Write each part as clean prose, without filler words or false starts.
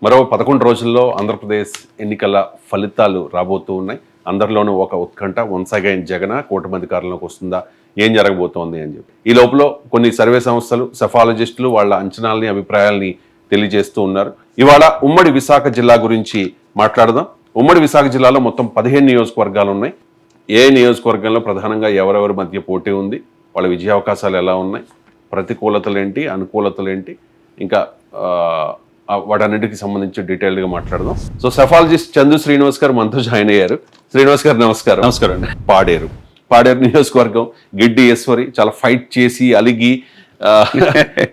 మరో 11 రోజుల్లో ఆంధ్రప్రదేశ్ ఎన్నికల ఫలితాలు రాబోతూ ఉన్నాయి. అందరిలోనూ ఒక ఉత్కంఠ. వన్స్ అగైన్ జగన్ కూటమి అధికారంలోకి వస్తుందా, ఏం జరగబోతోంది అని చెప్పి. ఈ లోపల కొన్ని సర్వే సంస్థలు, సెఫాలజిస్టులు వాళ్ళ అంచనాలని, అభిప్రాయాల్ని తెలియజేస్తూ ఉన్నారు. ఇవాళ ఉమ్మడి విశాఖ జిల్లా గురించి మాట్లాడదాం. ఉమ్మడి విశాఖ జిల్లాలో మొత్తం 15 నియోజకవర్గాలు ఉన్నాయి. ఏ నియోజకవర్గంలో ప్రధానంగా ఎవరెవరి మధ్య పోటీ ఉంది, వాళ్ళ విజయావకాశాలు ఎలా ఉన్నాయి, ప్రతికూలతలేంటి, అనుకూలతలేంటి, ఇంకా వాటన్నిటికి సంబంధించి డీటెయిల్డ్గా మాట్లాడదాం. సో సెఫాలజిస్ట్ చందు శ్రీనివాస్ గారు మనతో జాయిన్ అయ్యారు. శ్రీనివాస్ గారు నమస్కారం. నమస్కారం అండి. పాడేరు నియోజకవర్గం, గిడ్డి ఈశ్వరి చాలా ఫైట్ చేసి అలిగి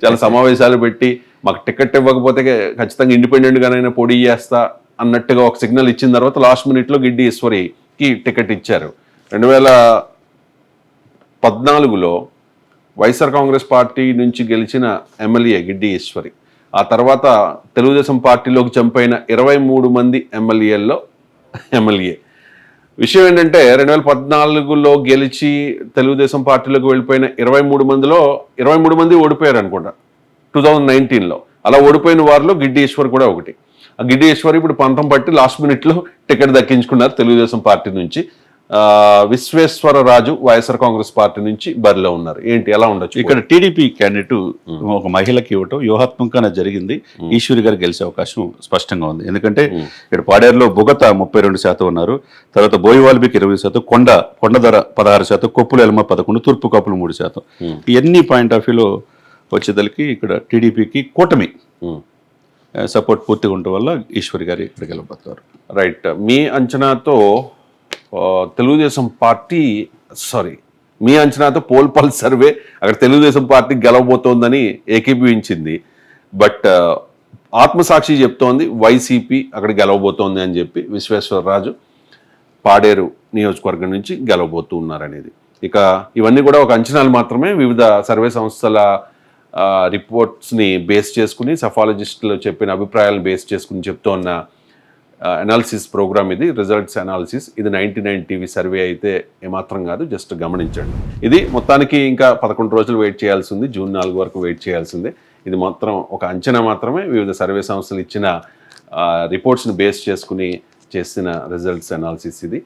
చాలా సమావేశాలు పెట్టి మాకు టికెట్ ఇవ్వకపోతే ఖచ్చితంగా ఇండిపెండెంట్గానైనా పోటీ చేస్తా అన్నట్టుగా ఒక సిగ్నల్ ఇచ్చిన తర్వాత లాస్ట్ మినిట్లో గిడ్డి ఈశ్వరికి టికెట్ ఇచ్చారు. 2014లో వైఎస్ఆర్ కాంగ్రెస్ పార్టీ నుంచి గెలిచిన ఎమ్మెల్యే గిడ్డి ఈశ్వరి. ఆ తర్వాత తెలుగుదేశం పార్టీలోకి చంపైన 23 మంది ఎమ్మెల్యేల్లో ఎమ్మెల్యే. విషయం ఏంటంటే 2014లో గెలిచి తెలుగుదేశం పార్టీలోకి వెళ్ళిపోయిన 23 మందిలో 23 మంది ఓడిపోయారు అనుకుంటా 2019లో. అలా ఓడిపోయిన వారిలో గిడ్డి ఈశ్వర్ కూడా ఒకటి. ఆ గిడ్డి ఈశ్వర్ ఇప్పుడు పంతం పట్టి లాస్ట్ మినిట్లో టికెట్ దక్కించుకున్నారు తెలుగుదేశం పార్టీ నుంచి. విశ్వేశ్వరరాజు వైఎస్ఆర్ కాంగ్రెస్ పార్టీ నుంచి బరిలో ఉన్నారు. ఏంటి, ఎలా ఉండొచ్చు? ఇక్కడ టీడీపీ క్యాండిడేట్ ఒక మహిళకి ఇవ్వటం వ్యూహాత్మకంగా జరిగింది. ఈశ్వరి గారు గెలిచే అవకాశం స్పష్టంగా ఉంది. ఎందుకంటే ఇక్కడ పాడేరులో బుగత 32% ఉన్నారు. తర్వాత బోయివాల్బికి 20%, కొండధర 16%, కొప్పుల ఎలమ 11%, తూర్పు కాపులు 3%. ఇవన్నీ పాయింట్ ఆఫ్ వ్యూలో వచ్చేదలికి ఇక్కడ టీడీపీకి కూటమి సపోర్ట్ పూర్తిగా ఉండటం వల్ల ఈశ్వరి గారు ఇక్కడ గెలవబోతున్నారు. రైట్. మీ అంచనాతో తెలుగుదేశం పార్టీ మీ అంచనాతో పోల్ పల్స్ సర్వే అక్కడ తెలుగుదేశం పార్టీ గెలవబోతోందని ఏకీభవించింది. బట్ ఆత్మసాక్షి చెప్తోంది వైసీపీ అక్కడ గెలవబోతోంది అని చెప్పి. విశ్వేశ్వరరాజు పాడేరు నియోజకవర్గం నుంచి గెలవబోతూ ఉన్నారనేది. ఇక ఇవన్నీ కూడా ఒక అంచనాలు మాత్రమే. వివిధ సర్వే సంస్థల రిపోర్ట్స్ని బేస్ చేసుకుని, సెఫాలజిస్టులు చెప్పిన అభిప్రాయాలను బేస్ చేసుకుని చెప్తోన్న అనాలిసిస్ ప్రోగ్రామ్ ఇది, రిజల్ట్స్ అనాలిసిస్. ఇది 99 టీవీ సర్వే అయితే ఏమాత్రం కాదు, జస్ట్ గమనించండి. ఇది మొత్తానికి ఇంకా 11 రోజులు వెయిట్ చేయాల్సింది, జూన్ 4 వరకు వెయిట్ చేయాల్సిందే. ఇది మాత్రం ఒక అంచనా మాత్రమే. వివిధ సర్వే సంస్థలు ఇచ్చిన రిపోర్ట్స్ని బేస్ చేసుకుని చేసిన రిజల్ట్స్ అనాలిసిస్ ఇది.